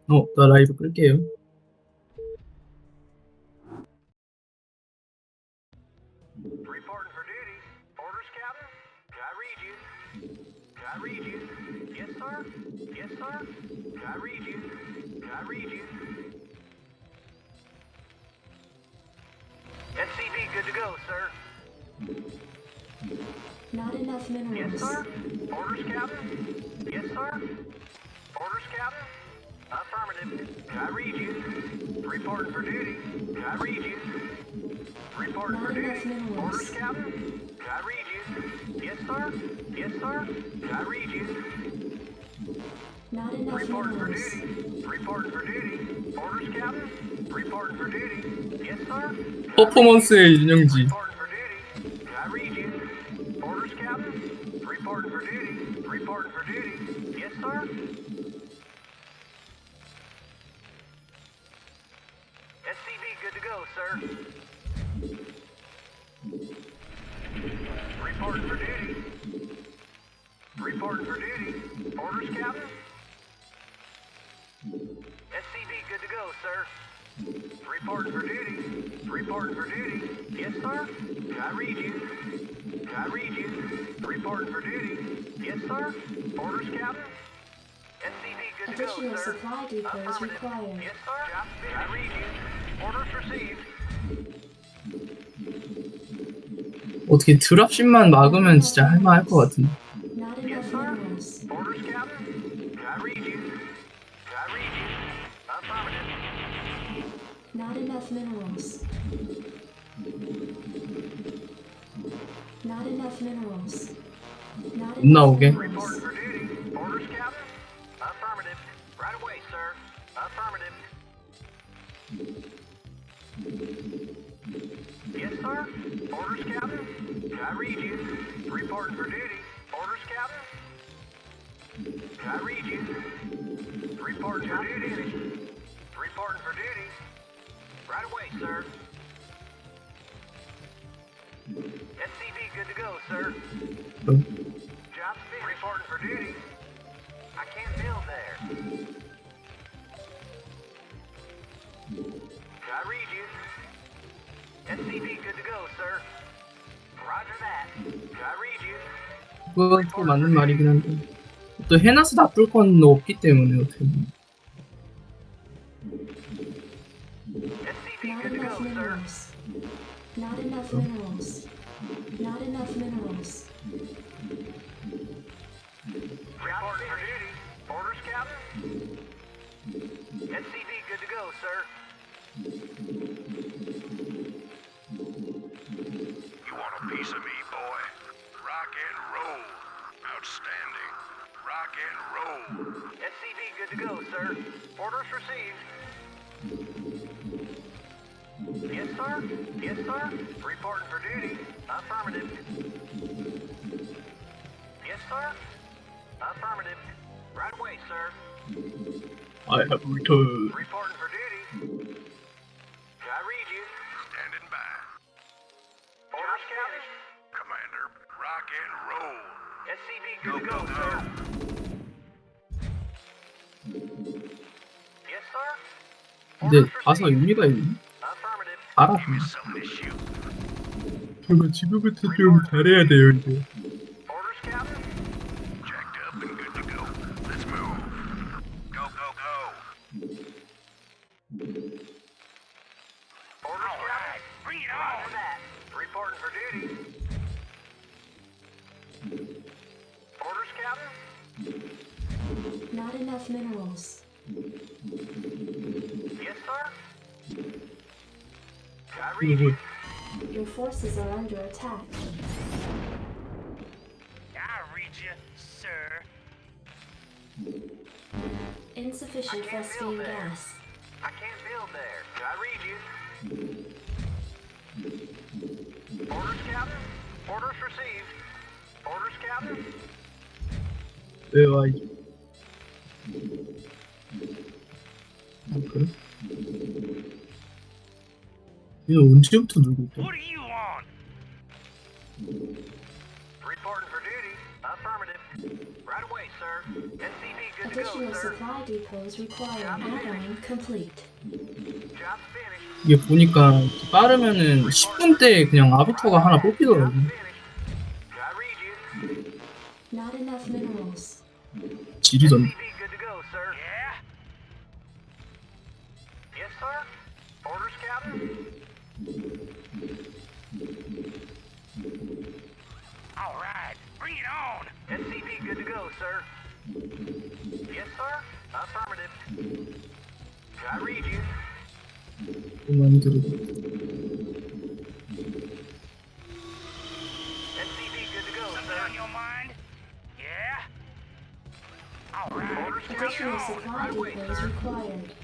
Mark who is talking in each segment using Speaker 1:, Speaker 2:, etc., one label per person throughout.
Speaker 1: 나 라이브 끌게요.
Speaker 2: Reporting for duty. Orders, Captain? Can I read you? Can I read you? Yes, sir? Yes, sir? Can I read you? Can I read you? SCV good to go, sir.
Speaker 3: Not enough minerals.
Speaker 2: Yes, sir? Orders, Captain? Yes, sir? Orders, Captain? Affirmative. Can I read you? Reporting for duty. Can I read you? Reporting for
Speaker 3: Not enough
Speaker 2: duty.
Speaker 3: minerals.
Speaker 2: Orders, Captain? Can I read you? Yes, sir? Yes, sir? Can I read you?
Speaker 3: Not enough
Speaker 2: Reporting for
Speaker 3: minerals.
Speaker 2: duty. Reporting for duty. Orders, Captain? Reporting for duty. Yes, sir?
Speaker 1: 퍼포먼스의 인형지.
Speaker 2: Reporting for duty. Can I read you? Orders, Captain? Reporting for duty. Reporting for duty. Yes, sir? SCV good to go, sir. Reporting for duty. Reporting for duty. Orders, Captain? SCV good to go, sir. Reporting for duty. Reporting for duty. Yes, sir? Can I read you? Can I read you? Reporting for duty. Yes, sir? Orders, Captain? SCV good to go,
Speaker 3: Additional
Speaker 2: sir.
Speaker 3: supply depots
Speaker 2: Affirmative.
Speaker 3: required.
Speaker 2: Yes, sir? Can I read you? Orders received.
Speaker 1: 어떻게 드랍십만 막으면 진짜 할만할 것 같은데.
Speaker 3: Not
Speaker 2: Yes,
Speaker 3: enough
Speaker 2: sir?
Speaker 3: minerals.
Speaker 2: Orders, Captain? Can I read you? Can I read you? Affirmative.
Speaker 3: Not enough minerals. Not enough minerals. Not
Speaker 1: 못
Speaker 3: enough
Speaker 1: 나오게.
Speaker 2: Reporting
Speaker 3: minerals.
Speaker 2: for duty. Orders, Captain? Affirmative. Right away, sir. Affirmative. Yes, sir? Orders, Captain? Can I read you? Reporting for duty. Orders, Captain? Can I read you? Reporting for duty. Reporting for duty. Right away, sir. SCV good to go, sir. Job finished. Reporting for duty. I can't build there. Can I read you? SCV good to go, sir. Roger that. Can I read you?
Speaker 1: 그것도 맞는 말이긴 한데. 또 해놔서 나쁠 건 없기 때문에 어떻게 보면.
Speaker 2: SCV
Speaker 3: Not
Speaker 2: good to
Speaker 3: enough
Speaker 2: go, sir.
Speaker 3: minerals. Not enough minerals. Not enough minerals.
Speaker 2: Reporting for duty. Orders, Captain? SCV good to go, sir.
Speaker 4: You want a piece of me, boy? Rock and roll. Outstanding. Rock and roll.
Speaker 2: SCV good to go, sir. Orders received. Yes, sir? Yes, sir? Reporting for duty. Affirmative. Yes, sir? Affirmative. Right away, sir.
Speaker 1: I have returned.
Speaker 2: Reporting for duty. Can I read you?
Speaker 4: Standing by.
Speaker 2: Orders, Captain?
Speaker 4: Commander, rock and roll.
Speaker 2: SCV good to go, sir. Yes, sir?
Speaker 1: 근데
Speaker 2: Orders
Speaker 1: 가사
Speaker 2: received.
Speaker 1: 의미가 있네.
Speaker 2: Affirmative.
Speaker 1: 알아.
Speaker 4: Something to shoot.
Speaker 1: 그리고 지금부터 좀 잘해야 돼요 이제.
Speaker 2: Orders, Captain?
Speaker 4: Jacked up and good to go. Let's move. Go, go, go.
Speaker 2: Orders,
Speaker 4: All right, bring it
Speaker 2: Captain?
Speaker 4: on.
Speaker 2: That. Reporting for duty. Orders, Captain?
Speaker 3: Not enough minerals.
Speaker 2: Yes, sir? Can I read you?
Speaker 3: Your forces are under attack.
Speaker 5: I read you, sir.
Speaker 3: Insufficient
Speaker 2: I can't
Speaker 3: phosphine
Speaker 2: build there.
Speaker 3: gas.
Speaker 2: I can't build there. Can I read you? Orders, Captain? Orders received. Orders, Captain?
Speaker 1: 왜 와? 그래? 얘 언제부터 누구 있대?
Speaker 5: What do you want?
Speaker 2: Reporting for duty. Affirmative. Right away, sir. SCV good to go,
Speaker 3: Additional
Speaker 2: sir.
Speaker 3: supply depots required. Add-on complete.
Speaker 2: Job finished.
Speaker 1: 이게 보니까 빠르면은 10분대에 그냥 아비터가 하나 뽑히더라고.
Speaker 2: Finished. I read you.
Speaker 3: Not enough minerals.
Speaker 1: 지리던데.
Speaker 2: SCV good to go, sir.
Speaker 5: Yeah?
Speaker 2: Yes, sir. Orders, Captain.
Speaker 5: All right, bring it on.
Speaker 2: SCV good to go, sir. Yes, sir. Affirmative. I read you.
Speaker 1: 좀 많이 들어도.
Speaker 2: SCV good to go,
Speaker 5: Something
Speaker 2: sir.
Speaker 5: on your mind? Yeah? All right,
Speaker 2: Orders,
Speaker 3: Additional
Speaker 2: Captain.
Speaker 3: supply
Speaker 2: Right away,
Speaker 3: depots
Speaker 2: sir.
Speaker 3: required.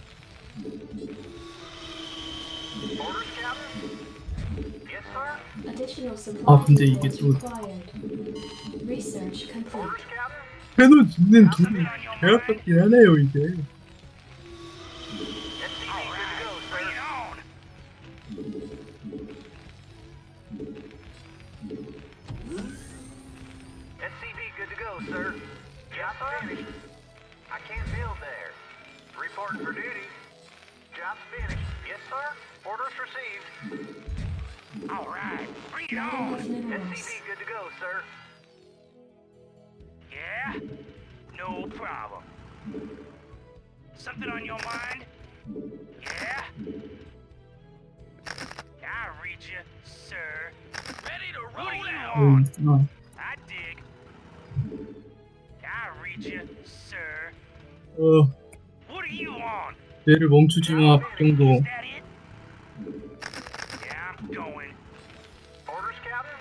Speaker 2: Orders, Captain. Yes, sir.
Speaker 3: Additional supply
Speaker 1: 아, 근데 이게
Speaker 3: depots
Speaker 1: 또-
Speaker 3: required. Research complete.
Speaker 2: Orders, Captain.
Speaker 1: 해노 짓는 돈이 개아깝긴 하네요 이게.
Speaker 2: SCV
Speaker 5: all
Speaker 2: good to go,
Speaker 5: right, bring it
Speaker 2: sir.
Speaker 5: on.
Speaker 2: SCV good to go, sir. Job finished. I can't build there. Reporting for duty. Job's finished. Yes, sir. Orders received.
Speaker 5: All right, bring it
Speaker 3: Not
Speaker 5: on.
Speaker 3: enough minerals.
Speaker 2: SCV good to go, sir.
Speaker 5: Yeah? No problem. Something on your mind? Yeah? I read you, sir. Ready to roll out.
Speaker 1: 아,
Speaker 5: I dig. I read you, sir. What are you on?
Speaker 1: 얘를 멈추지 마, 박정도.
Speaker 5: Is that it? Yeah, I'm going.
Speaker 2: Orders, Captain.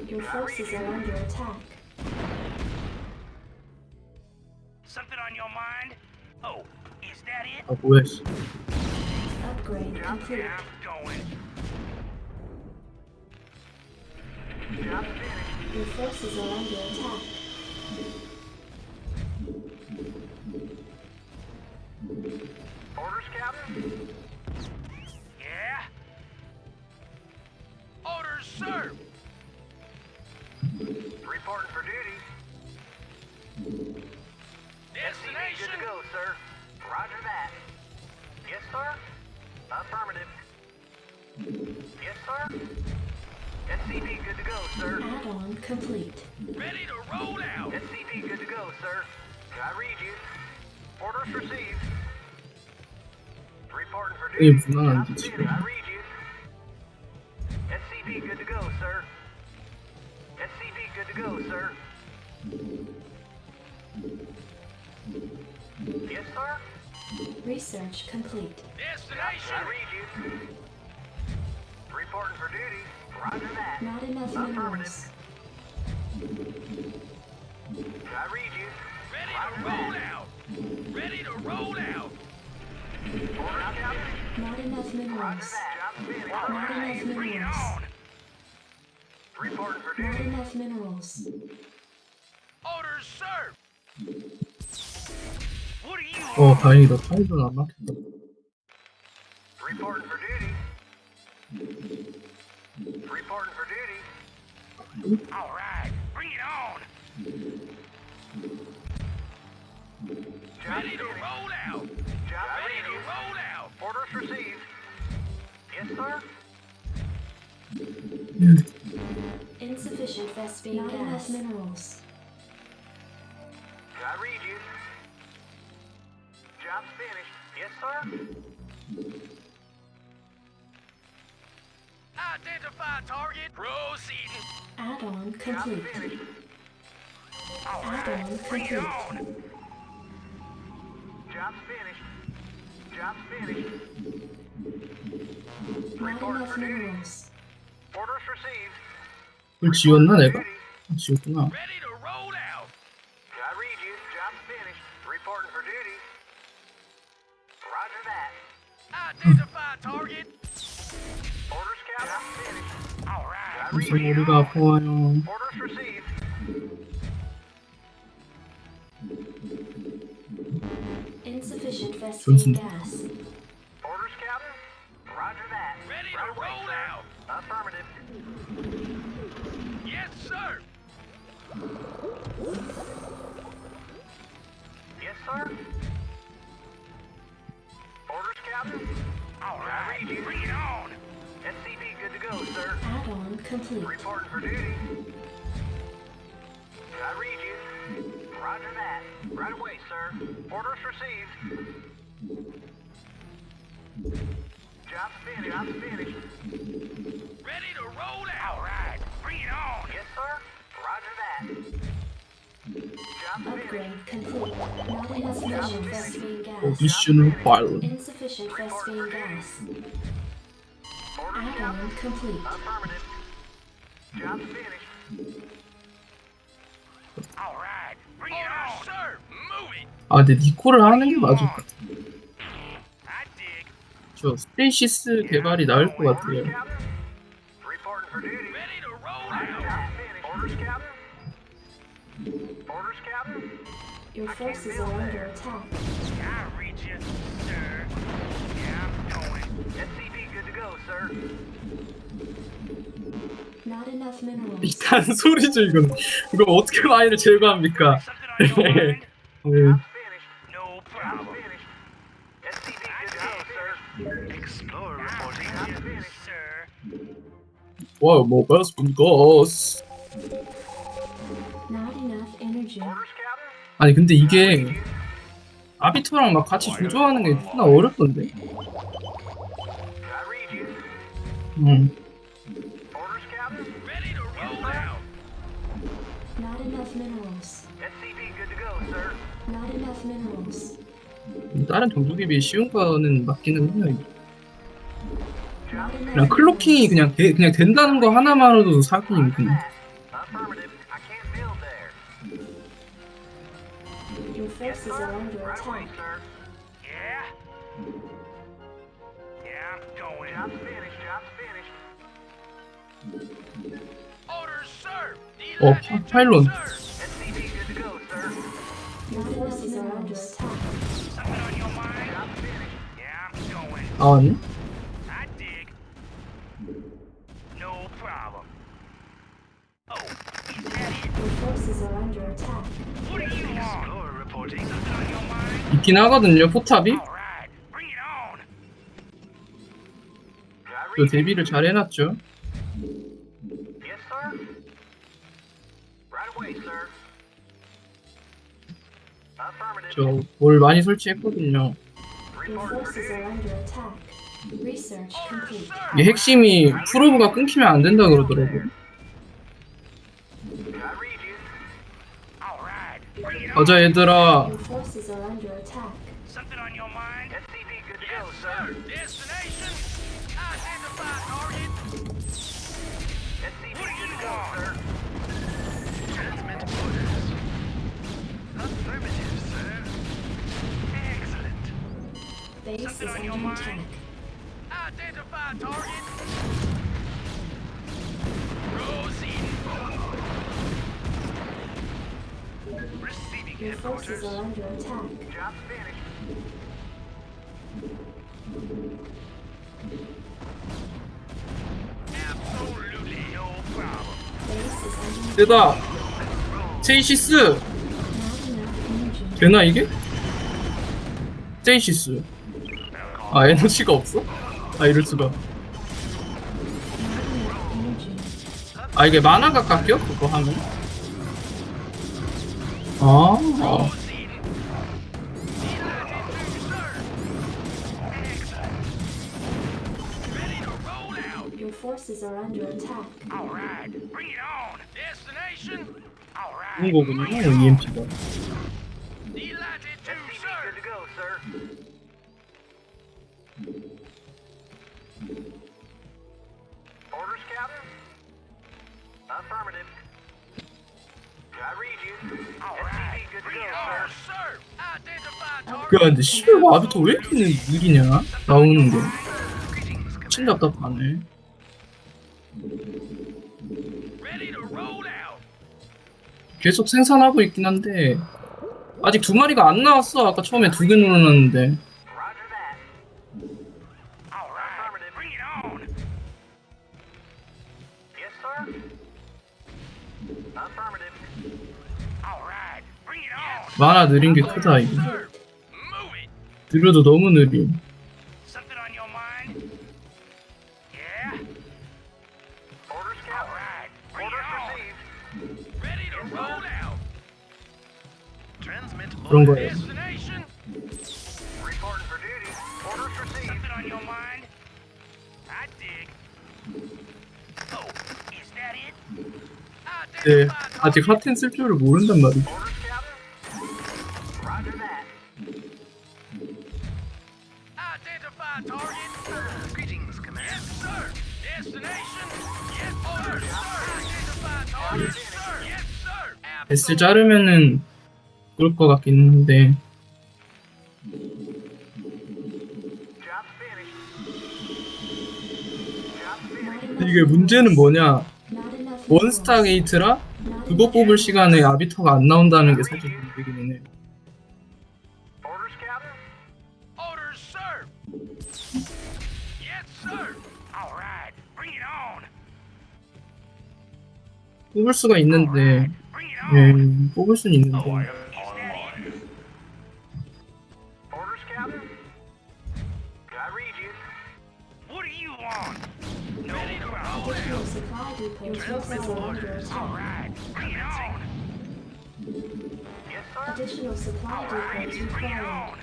Speaker 3: Your forces are under attack.
Speaker 5: Something on your mind? Oh, is that it?
Speaker 1: 아 뭐야 씨.
Speaker 3: Upgrade complete.
Speaker 5: Yeah, I'm going.
Speaker 2: Job's finished.
Speaker 3: Your forces are under attack.
Speaker 2: Orders, Captain.
Speaker 5: Yeah? Orders, sir.
Speaker 2: Reporting for duty. SCV good to go, sir. Roger that. Yes, sir. Affirmative. Yes, sir. SCV good to go, sir.
Speaker 3: Add-on complete.
Speaker 5: Ready to roll out.
Speaker 2: SCV good to go, sir. I read you. Orders received. Reporting for
Speaker 1: 이게
Speaker 2: duty.
Speaker 1: 무난한데
Speaker 2: Job's
Speaker 1: 지금.
Speaker 2: finished. I read you. SCV good to go, sir. SCV good to go, sir. Yes, sir.
Speaker 3: Research complete.
Speaker 5: Destination.
Speaker 2: I read you. Reporting for duty. Roger that.
Speaker 3: Not enough minerals.
Speaker 2: I read you.
Speaker 5: Ready to roll out. Ready to roll out.
Speaker 2: Orders, Captain.
Speaker 3: Not enough
Speaker 2: Roger
Speaker 3: minerals.
Speaker 2: that. Job's finished.
Speaker 5: All
Speaker 3: Not
Speaker 5: right,
Speaker 3: enough
Speaker 5: bring it
Speaker 3: minerals.
Speaker 5: on.
Speaker 2: Reporting for
Speaker 3: Not
Speaker 2: duty.
Speaker 3: enough minerals.
Speaker 5: Orders, sir. What are you
Speaker 1: 어 다행이다. 타이밍 안 막혔다.
Speaker 2: Reporting for duty. Reporting for duty.
Speaker 5: All right, bring it on.
Speaker 2: Job
Speaker 5: Ready to
Speaker 2: finished.
Speaker 5: roll out.
Speaker 2: Job
Speaker 5: Ready to
Speaker 2: finished.
Speaker 5: roll out.
Speaker 2: Orders received. Yes, sir.
Speaker 3: Insufficient Vespine Not enough minerals.
Speaker 2: I read you. Job's finished. Yes, sir.
Speaker 5: Identify target. Proceeding.
Speaker 3: Add-on
Speaker 2: Job's
Speaker 3: complete.
Speaker 2: finished.
Speaker 5: All
Speaker 3: Add-on
Speaker 5: right, bring it
Speaker 3: complete.
Speaker 5: on.
Speaker 2: Job's finished. Job's finished.
Speaker 3: Not
Speaker 2: Reporting
Speaker 3: enough
Speaker 2: for duty.
Speaker 3: minerals.
Speaker 2: Orders received.
Speaker 1: 그걸 지웠나 내가?
Speaker 2: Duty.
Speaker 1: 아, 지웠구나.
Speaker 5: Ready to roll out.
Speaker 2: I read you. Job's finished. Reporting for duty. Roger that.
Speaker 5: Identify target.
Speaker 2: Orders, Captain. Job's finished.
Speaker 5: All right.
Speaker 2: I
Speaker 1: 무슨
Speaker 2: read you.
Speaker 1: 머리가 아파요.
Speaker 2: Orders received.
Speaker 3: Insufficient Vespine
Speaker 1: Johnson.
Speaker 3: gas.
Speaker 2: Orders, Captain. Roger that.
Speaker 5: Ready to
Speaker 2: Right away,
Speaker 5: roll
Speaker 2: sir.
Speaker 5: out.
Speaker 2: Affirmative.
Speaker 5: Yes, sir.
Speaker 2: Yes, sir. Orders, Captain.
Speaker 5: All right, bring it on.
Speaker 2: SCV good to go, sir.
Speaker 3: Add-on complete.
Speaker 2: Reporting for duty. I read you. Roger that. Right away, sir. Orders received. Job's finished. Job's finished.
Speaker 5: Ready to roll out. All right, bring it on.
Speaker 2: Yes, sir. Roger that. Job's finished.
Speaker 3: Upgrade complete. Not enough mission Vespene gas.
Speaker 1: 미션을 발로.
Speaker 3: Insufficient Vespene gas.
Speaker 2: Orders,
Speaker 3: Add-on
Speaker 2: Captain.
Speaker 3: complete.
Speaker 2: Affirmative. Job's finished.
Speaker 5: All right, bring it on. Sir, move it.
Speaker 1: 아, 근데 니코를 하는 게 맞을 것 같아.
Speaker 5: I dig.
Speaker 1: 저 스페이시스 개발이 나을 것
Speaker 2: Orders,
Speaker 1: 같아요.
Speaker 2: Captain. Reporting for duty.
Speaker 5: Ready to roll
Speaker 2: Job's
Speaker 5: out.
Speaker 2: finished. Orders, Captain. Orders, Captain.
Speaker 3: Your forces are under attack.
Speaker 5: I read you, sir. Yeah, I'm going.
Speaker 2: SCV good to go, sir.
Speaker 3: Not enough minerals.
Speaker 1: 이 단소리죠, 이거는. 이거 어떻게 마인을 제거합니까?
Speaker 5: Something on your mind?
Speaker 1: 네.
Speaker 2: Job's finished.
Speaker 5: No
Speaker 2: Job's
Speaker 5: problem.
Speaker 2: finished. SCV good to go, sir.
Speaker 4: Explorer
Speaker 5: I
Speaker 4: reporting.
Speaker 5: read you, sir.
Speaker 1: 와, 뭐 베스핀 가스.
Speaker 3: Not enough energy.
Speaker 2: Orders, Captain.
Speaker 1: 아니 근데 이게 아비토랑 막 같이 조조하는 게 존나 어렵던데.
Speaker 2: I read you. Orders, Captain.
Speaker 5: Ready to roll out.
Speaker 3: Not enough minerals.
Speaker 2: SCV good to go, sir.
Speaker 3: Not enough minerals.
Speaker 1: 다른 종족에 비해 쉬운 거는 맞기는 해요. 이게.
Speaker 3: Not enough
Speaker 1: 그냥 클로킹이 그냥 된다는 거 하나만으로도 사기인 그냥.
Speaker 2: Affirmative. I can't build there.
Speaker 3: Your forces are under
Speaker 2: Right away,
Speaker 3: attack.
Speaker 2: sir.
Speaker 5: Yeah? Yeah, I'm going.
Speaker 2: Job's finished. Job's finished.
Speaker 5: Orders, sir.
Speaker 1: 어, 파일론.
Speaker 2: SCV good to go, sir.
Speaker 3: Your forces are under attack.
Speaker 5: Something on your mind?
Speaker 2: Job's finished.
Speaker 5: Yeah, I'm going.
Speaker 1: 아, 아니?
Speaker 5: I dig. No problem. Oh, is that it?
Speaker 3: Your forces are under attack.
Speaker 5: What do you want?
Speaker 4: Explorer reporting.
Speaker 5: Something on your mind?
Speaker 1: 있긴 하거든요, 포탑이.
Speaker 5: All right, bring it on.
Speaker 2: I
Speaker 1: 또
Speaker 2: read you.
Speaker 1: 대비를 잘 해놨죠.
Speaker 2: Yes, sir. Right away, sir. Affirmative.
Speaker 1: 저 뭘 많이 설치했거든요.
Speaker 3: Your
Speaker 2: Reporting for
Speaker 3: forces are
Speaker 2: duty.
Speaker 3: under attack. Research
Speaker 5: Orders,
Speaker 3: complete.
Speaker 5: sir.
Speaker 1: 이게 핵심이 프로브가 끊기면 안 된다 그러더라고요.
Speaker 2: I read you.
Speaker 5: All right, bring it on.
Speaker 1: 가자 얘들아.
Speaker 3: Your forces are under attack.
Speaker 5: Something on your mind?
Speaker 2: SCV good to
Speaker 5: Yes,
Speaker 2: go,
Speaker 5: sir.
Speaker 2: sir.
Speaker 5: Destination. Identify target.
Speaker 2: SCV good to go, sir.
Speaker 4: Transmit orders. Affirmative, sir. Excellent.
Speaker 3: Base is
Speaker 5: Something on your
Speaker 3: under
Speaker 5: mind?
Speaker 3: attack.
Speaker 5: Identify target. Rosie.
Speaker 4: Receiving
Speaker 3: Your forces
Speaker 4: headquarters.
Speaker 3: are under attack.
Speaker 2: Job's finished.
Speaker 5: Absolutely no problem.
Speaker 3: Base is under
Speaker 1: 되다. 제이시스.
Speaker 3: not enough energy.
Speaker 1: 되나 이게? 제이시스. 아, 에너지가 없어? 아, 이럴 수가.
Speaker 3: Not enough energy.
Speaker 1: 아, 이게 만화가 깎여? 그거 하면? 아,
Speaker 5: Rosie. Delighted to serve. Excellent. Ready to roll out.
Speaker 3: Your forces are under attack.
Speaker 5: All right, bring it on. Destination. All right.
Speaker 1: 그런 거군요, EMP가.
Speaker 5: Delighted to
Speaker 2: SCV
Speaker 5: serve.
Speaker 2: good to go, sir. Orders, Captain. Affirmative. I read you.
Speaker 5: All right,
Speaker 2: SCV good to
Speaker 5: bring
Speaker 2: go,
Speaker 5: it on,
Speaker 2: sir.
Speaker 5: sir. Identify target.
Speaker 1: 그 근데 씨발 아비토 왜 이렇게 느리냐? 나오는 게. 미친 답답하네.
Speaker 5: Ready to roll out.
Speaker 1: 계속 생산하고 있긴 한데 아직 두 마리가 안 나왔어. 아까 처음에 두 개 눌러놨는데.
Speaker 2: Roger that.
Speaker 5: All right, bring it on.
Speaker 2: Yes, sir. Affirmative.
Speaker 1: 만화 느린 게 크다 이거.
Speaker 5: Move it.
Speaker 1: 느려도 너무 느림.
Speaker 5: Something on your mind? Yeah?
Speaker 2: Orders,
Speaker 5: All
Speaker 2: Captain.
Speaker 5: right. Bring
Speaker 2: Orders
Speaker 5: it on.
Speaker 2: received.
Speaker 5: Ready to roll out.
Speaker 4: Transmit
Speaker 1: 그런
Speaker 4: orders.
Speaker 1: 거예요.
Speaker 5: Destination?
Speaker 2: Reporting for duty. Orders received.
Speaker 5: Something on your mind? I dig. Oh, is that it?
Speaker 1: 네, 아직 핫텐 쓸 줄을 모른단 말이지.
Speaker 2: Orders, Captain. Roger that.
Speaker 5: Identify target.
Speaker 4: Greetings, Command.
Speaker 5: Yes, sir. Destination? Yes, sir. Identify target. Yes, sir. Yes, sir.
Speaker 1: S 자르면은 그럴 것 같긴 한데.
Speaker 2: Job's finished. Job's finished.
Speaker 1: 이게 문제는 뭐냐?
Speaker 3: Not enough
Speaker 1: 원스타
Speaker 3: minerals.
Speaker 1: 게이트라
Speaker 3: Not
Speaker 1: 그거
Speaker 3: enough
Speaker 1: 뽑을 시간에 아비터가 안 나온다는 게 살짝 문제긴 해.
Speaker 2: Orders, Captain.
Speaker 5: Orders, sir. Yes, sir. All right. Bring it on.
Speaker 1: 뽑을 수가 있는데,
Speaker 5: Bring it on.
Speaker 1: 뽑을 수는 있는데.
Speaker 5: Is that it?
Speaker 2: Orders, Captain. I read you.
Speaker 5: What do you want? Ready to roll.
Speaker 3: Additional supply depots forces are under
Speaker 5: All
Speaker 3: attack.
Speaker 5: right. Bring it on.
Speaker 2: Yes, sir.
Speaker 3: Additional supply
Speaker 5: All right.
Speaker 3: depots
Speaker 5: Bring it
Speaker 3: required.
Speaker 5: on.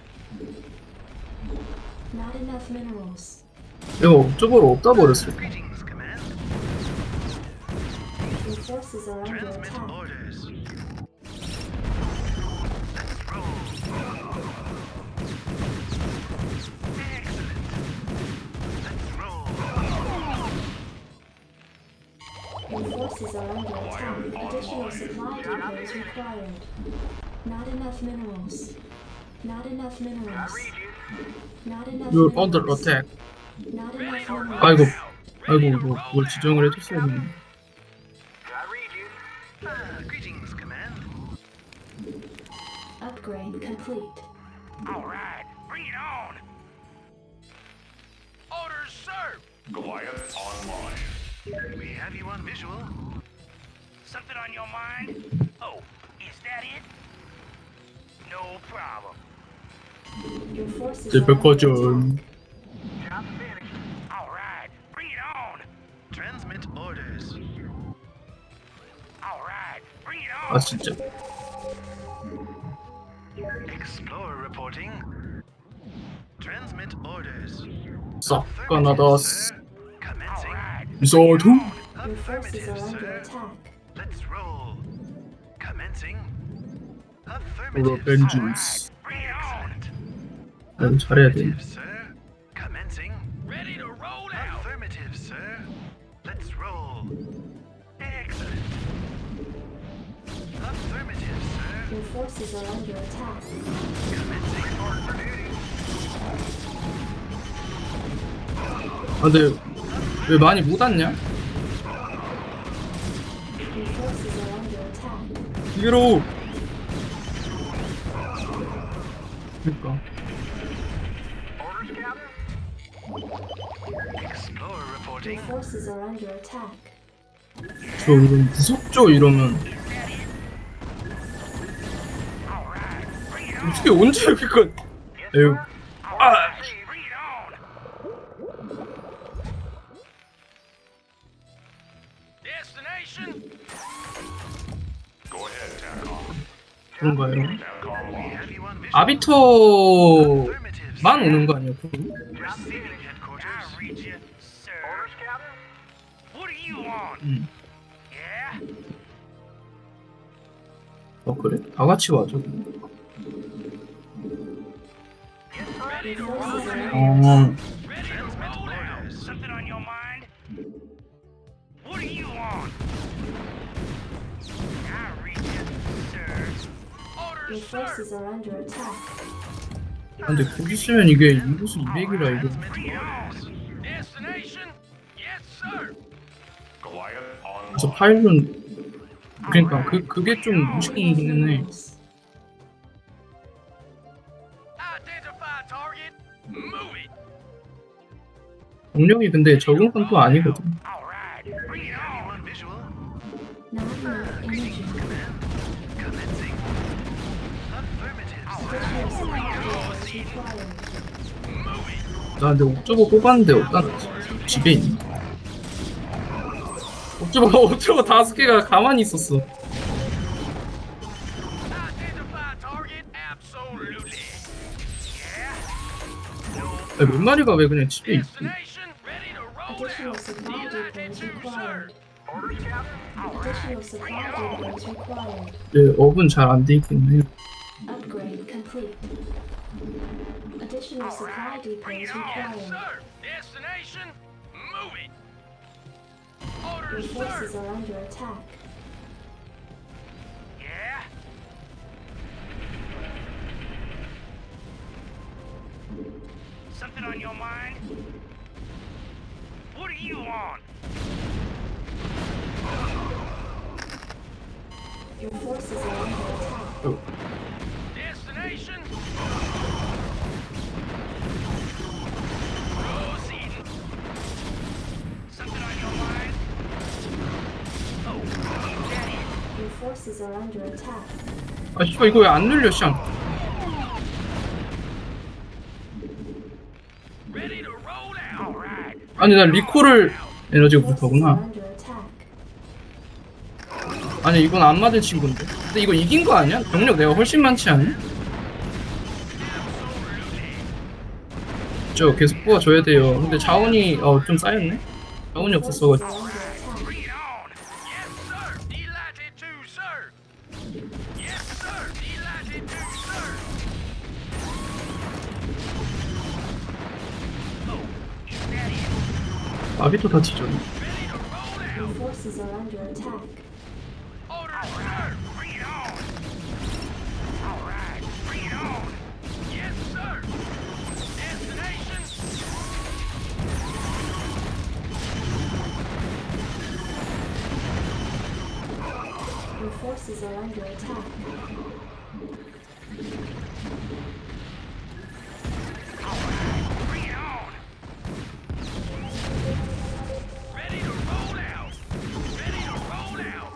Speaker 3: Not enough minerals.
Speaker 1: 이거 저거를 없다 버렸어.
Speaker 4: Greetings, Command.
Speaker 3: Your forces are under
Speaker 4: Transmit
Speaker 3: attack.
Speaker 4: orders. Let's roll. Excellent. Let's roll.
Speaker 3: Your forces are under attack. Additional supply depots required. Not enough minerals. Not enough
Speaker 2: I
Speaker 3: minerals.
Speaker 2: read you.
Speaker 3: Not enough
Speaker 1: You're under
Speaker 3: minerals.
Speaker 1: attack.
Speaker 3: Not enough minerals.
Speaker 1: 아이고, 아이고, 이거 그걸 지정을 해줬어야 되네.
Speaker 2: I read you.
Speaker 4: Greetings, Command.
Speaker 3: Upgrade complete.
Speaker 5: All right. Bring it on. Orders, sir.
Speaker 4: Goliath online. We have you on visual.
Speaker 5: Something on your mind? Oh, is that it? No problem.
Speaker 3: Your forces
Speaker 1: 제
Speaker 3: are under
Speaker 1: 백화점.
Speaker 3: attack.
Speaker 2: Job's finished.
Speaker 5: All right. Bring it on.
Speaker 4: Transmit orders.
Speaker 5: All right. Bring it
Speaker 1: 아
Speaker 5: on.
Speaker 1: 진짜.
Speaker 4: Explorer reporting. Transmit orders.
Speaker 1: 싹 까나다스.
Speaker 5: All
Speaker 4: Commencing.
Speaker 5: right.
Speaker 1: 이소두.
Speaker 3: Your forces are
Speaker 4: Affirmative,
Speaker 3: under
Speaker 4: sir.
Speaker 3: attack.
Speaker 4: Let's roll. Commencing.
Speaker 1: 우라
Speaker 4: Affirmative,
Speaker 1: 벤지스.
Speaker 5: Bring it on.
Speaker 1: 아, 이거 잘해야 돼.
Speaker 4: Affirmative, sir. Commencing.
Speaker 5: Ready to roll out.
Speaker 4: Affirmative, sir. Let's roll. Excellent. Affirmative, sir.
Speaker 3: Your forces are under attack.
Speaker 4: Commencing.
Speaker 2: Report for duty.
Speaker 1: 아 근데 왜 많이 못 왔냐?
Speaker 3: Your forces are under attack.
Speaker 1: 이게로. 그러니까.
Speaker 2: Orders, Captain.
Speaker 4: Explorer reporting.
Speaker 3: Your forces are under attack.
Speaker 1: 저 이건 무섭죠 이러면.
Speaker 5: All right. Bring it on.
Speaker 1: 어떻게 언제 여기까지?
Speaker 2: Yes,
Speaker 1: 에휴.
Speaker 2: sir.
Speaker 1: 아.
Speaker 5: Bring it on. Destination?
Speaker 4: Go ahead, TACOM.
Speaker 1: 그런가요?
Speaker 4: TACOM, we have you on visual.
Speaker 1: 아비터만
Speaker 4: Affirmative, sir.
Speaker 1: 오는 거 아니야?
Speaker 4: Receiving
Speaker 5: I
Speaker 4: headquarters.
Speaker 5: read you, sir.
Speaker 2: Orders, Captain.
Speaker 5: What do you want?
Speaker 1: 응.
Speaker 5: Yeah?
Speaker 1: 어 그래? 다 같이 와줘.
Speaker 2: Yes, sir.
Speaker 5: Ready to
Speaker 3: Your
Speaker 5: roll
Speaker 3: forces are
Speaker 5: out.
Speaker 3: under
Speaker 1: 어.
Speaker 3: attack.
Speaker 5: Ready to roll out. Something on your mind? What do you want? I read you, sir.
Speaker 3: Your
Speaker 5: Orders, sir.
Speaker 3: forces are under attack.
Speaker 1: 아, 근데 거기 있으면 이게 인구수 200이라 이거.
Speaker 5: Bring it on. Destination? Yes, sir.
Speaker 4: Goliath on
Speaker 1: 그래서 파일은 그러니까 그게 좀 무식이기는 해.
Speaker 3: Minerals.
Speaker 5: Identify target. Move it.
Speaker 1: 공력이 근데 적은 건 또 아니거든.
Speaker 5: All right. Bring it
Speaker 4: you
Speaker 5: on.
Speaker 4: on visual.
Speaker 3: Not enough energy.
Speaker 4: Commencing.
Speaker 3: Additional supply depots required.
Speaker 1: 나 근데 옥저버 뽑았는데 없다. 집에 있네. 옥저버 5개가 가만히 있었어.
Speaker 5: Identify target. Absolutely. Yeah.
Speaker 1: 몇 마리가 왜 그냥 집에 있지?
Speaker 5: Destination ready to roll
Speaker 3: Additional
Speaker 5: out.
Speaker 3: supply depots required.
Speaker 2: Orders, Captain?
Speaker 3: Additional supply depots required.
Speaker 1: 네, 업은 잘 안 돼 있겠네요.
Speaker 3: Upgrade complete. Additional supply
Speaker 5: Bring
Speaker 3: depots
Speaker 5: it on. Yes,
Speaker 3: required.
Speaker 5: sir. Destination. Move it.
Speaker 3: Your
Speaker 5: Orders,
Speaker 3: forces
Speaker 5: sir.
Speaker 3: are under attack.
Speaker 5: Yeah. Something on your mind? What are you on?
Speaker 3: Your forces are under attack.
Speaker 1: 어,
Speaker 5: Destination. Proceeding. Something on your mind? Oh, is that it?
Speaker 3: Your forces are under attack.
Speaker 1: 아 씨발 이거 왜 안 눌려 샹?
Speaker 5: Ready to roll out. All right.
Speaker 1: 아니 난 리콜을 에너지가
Speaker 3: Forces are
Speaker 1: 붙었구나.
Speaker 3: under attack.
Speaker 1: 아니 이건 안 맞은 친구인데. 근데 이거 이긴 거 아니야? 병력 내가 훨씬 많지 않냐? 저 계속 뽑아줘야 돼요. 근데 자원이 좀 쌓였네. 자원이 없었어가지고.
Speaker 3: Are under attack.
Speaker 5: Bring it on. Yes, sir. Delighted to, sir. Yes, sir. Delighted to, sir. Oh, is that it?
Speaker 1: 아비토 다 지져.
Speaker 5: Ready to roll out.
Speaker 3: Your forces are under attack.
Speaker 5: Orders, sir. Bring it on. All right. Bring it on. Yes, sir. Destination.
Speaker 3: Your forces are under attack.
Speaker 5: Bring it on. Ready to roll out. Ready to roll out.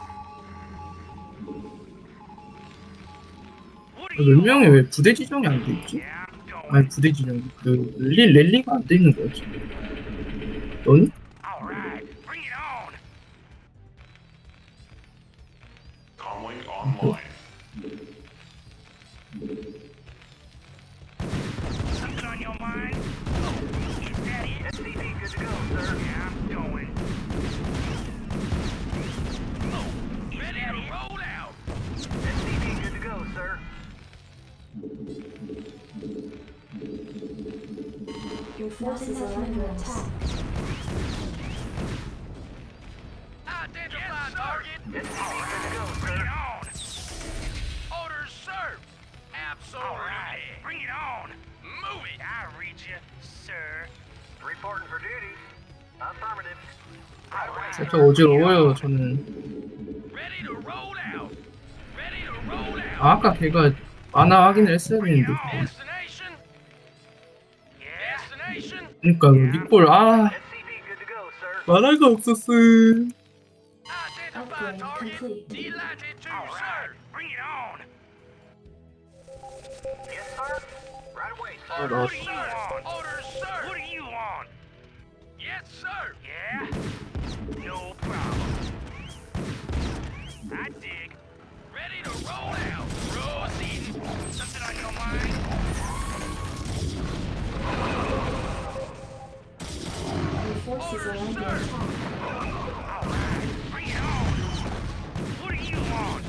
Speaker 5: What are
Speaker 1: 몇
Speaker 5: you
Speaker 1: 명이 왜 부대 지정이 안 돼 있지?
Speaker 5: Yeah, I'm going.
Speaker 1: 아니 부대 지정 그 랠리가 안 돼 있는 거지. 너니?
Speaker 5: All right. Bring it on.
Speaker 4: Comlink online.
Speaker 5: Something on your mind? Oh, is that it?
Speaker 2: SCV good to go, sir.
Speaker 5: Yeah, I'm going. Oh, is ready to roll out.
Speaker 2: SCV good to go, sir.
Speaker 3: Your forces are under attack.
Speaker 5: Identify target.
Speaker 2: SCV good to go,
Speaker 5: Bring it
Speaker 2: sir.
Speaker 5: on. Orders served. Absolutely. All right. Bring it on. Move it. I read you, sir.
Speaker 2: Reporting for duty. Affirmative.
Speaker 5: All right.
Speaker 1: 살짝 어지러워요 저는.
Speaker 5: Ready to roll out. Ready to roll out.
Speaker 1: 아까 걔가 만화 확인을 했어야
Speaker 5: Bring it
Speaker 1: 되는데.
Speaker 5: on. Destination. Yeah. Destination.
Speaker 1: 그러니까 리콜
Speaker 2: SCV good to go, sir.
Speaker 1: 만화가 없었어.
Speaker 5: Identify
Speaker 3: Upgrade
Speaker 5: target.
Speaker 3: complete.
Speaker 5: Delighted to, sir. Bring it on.
Speaker 2: Yes, sir. Right away, sir.
Speaker 1: 아, 나
Speaker 5: What do you want? Orders, sir. What do you want? Yes, sir. Yeah. No problem. I dig. Ready to roll out. Proceeding. Something on your mind?
Speaker 3: Your forces are under attack.
Speaker 5: All right. Bring it on. What do you want?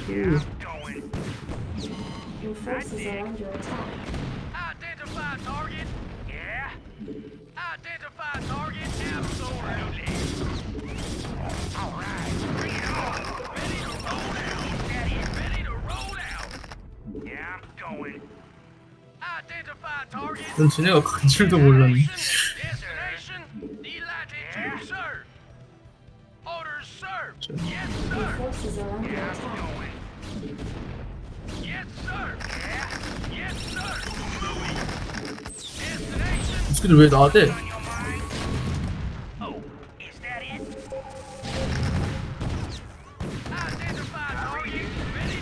Speaker 5: Yeah, I'm going.
Speaker 3: Your forces are under attack.
Speaker 5: Identify target. Yeah. Identify target. Absolutely. All right. Bring it on. Ready to roll out. Daddy, ready to roll out. Yeah, I'm going. Identify target.
Speaker 1: 전 지네가 간 줄도 몰랐네.
Speaker 5: Destination. Delighted to, sir. Orders, sir.
Speaker 1: 저,
Speaker 5: Yes,
Speaker 3: Your
Speaker 5: sir.
Speaker 3: forces are under
Speaker 5: Yeah, I'm
Speaker 3: attack.
Speaker 5: going. Yes, sir. Yeah. Yes, sir. Moving. Destination.
Speaker 1: 이 새끼들 왜 나대?
Speaker 5: On your mind? Oh, is that it? Identify target. Ready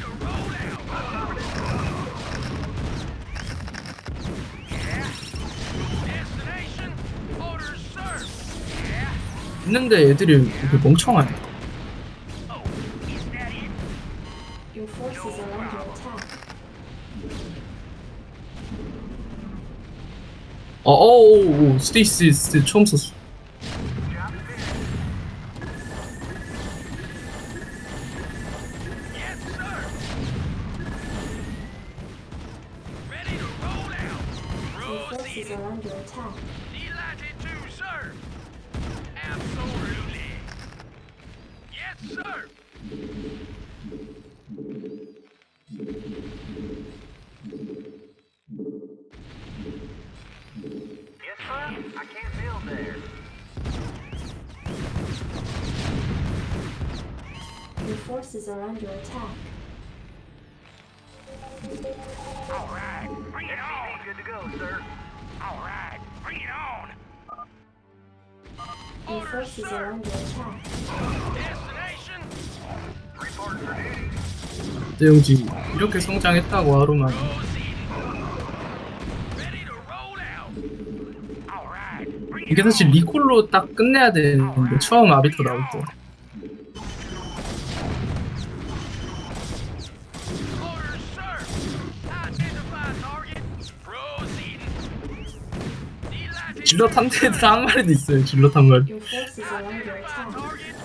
Speaker 1: 있는데 애들이 왜 이렇게 멍청하네.
Speaker 5: Oh, is that it?
Speaker 3: Your forces are under attack.
Speaker 1: 스테이시스 처음 썼어.
Speaker 5: Yes, sir. Ready to roll out.
Speaker 3: Your forces
Speaker 5: Proceeding.
Speaker 3: are under attack.
Speaker 5: Delighted to, sir. Absolutely. Yes, sir.
Speaker 2: Yes, sir? I can't build there.
Speaker 3: Your forces are under attack.
Speaker 5: All right, bring it on.
Speaker 2: SCV good to go, sir.
Speaker 5: All right, bring it on.
Speaker 3: Your
Speaker 5: Orders,
Speaker 3: forces are
Speaker 5: sir.
Speaker 3: under attack.
Speaker 5: Destination.
Speaker 2: Reporting for duty.
Speaker 1: 대용지 이렇게 성장했다고 하루만.
Speaker 5: Proceeding. Ready to roll out. All right, bring
Speaker 1: 이게
Speaker 5: it
Speaker 1: 사실
Speaker 5: on.
Speaker 1: 리콜로 딱 끝내야 되는데 처음 아비터 나올 때.
Speaker 5: Orders, sir. Identify target. Proceeding. Delighted
Speaker 1: 질럿
Speaker 5: to,
Speaker 1: 한
Speaker 5: sir.
Speaker 1: 대에서 한 마리도 있어요. 질럿 한 마리.
Speaker 3: Your forces are under
Speaker 5: Identify
Speaker 3: attack.
Speaker 5: target.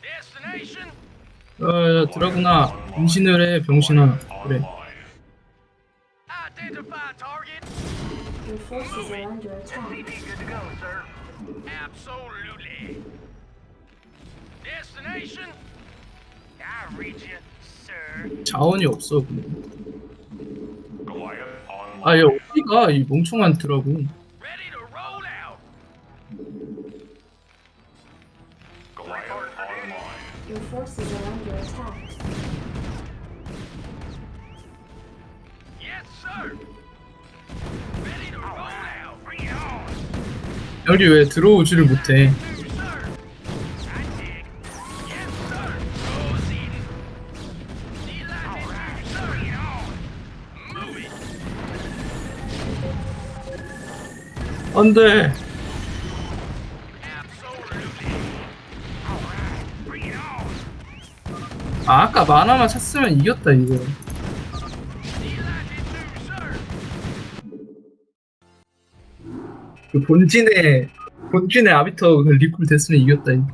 Speaker 5: Destination.
Speaker 1: 드라구나 임신을 해 병신아. 그래.
Speaker 5: Identify target.
Speaker 3: Your forces are under attack.
Speaker 2: SCV good to go, sir.
Speaker 5: Absolutely. Destination. I read you, sir.
Speaker 1: 자원이 없어. 근데.
Speaker 4: Goliath online.
Speaker 1: 아, 얘 어디가 이 멍청한 드라고.
Speaker 5: Ready to roll out.
Speaker 4: Goliath online.
Speaker 3: Your forces are under attack.
Speaker 5: Yes, sir. Ready to roll out. Bring it on.
Speaker 1: 여기 왜 들어오지를 못해.
Speaker 5: Do, sir. I dig. Yes, sir. Proceeding. Delighted to, sir. Bring it on. Move it.
Speaker 1: 안 돼.
Speaker 5: Absolutely. All right. Bring it on.
Speaker 1: 아, 아까 만화만 찼으면 이겼다, 이거.
Speaker 5: Delighted to, sir.
Speaker 1: 그 본진의 아비터 그 리콜 됐으면 이겼다, 이거.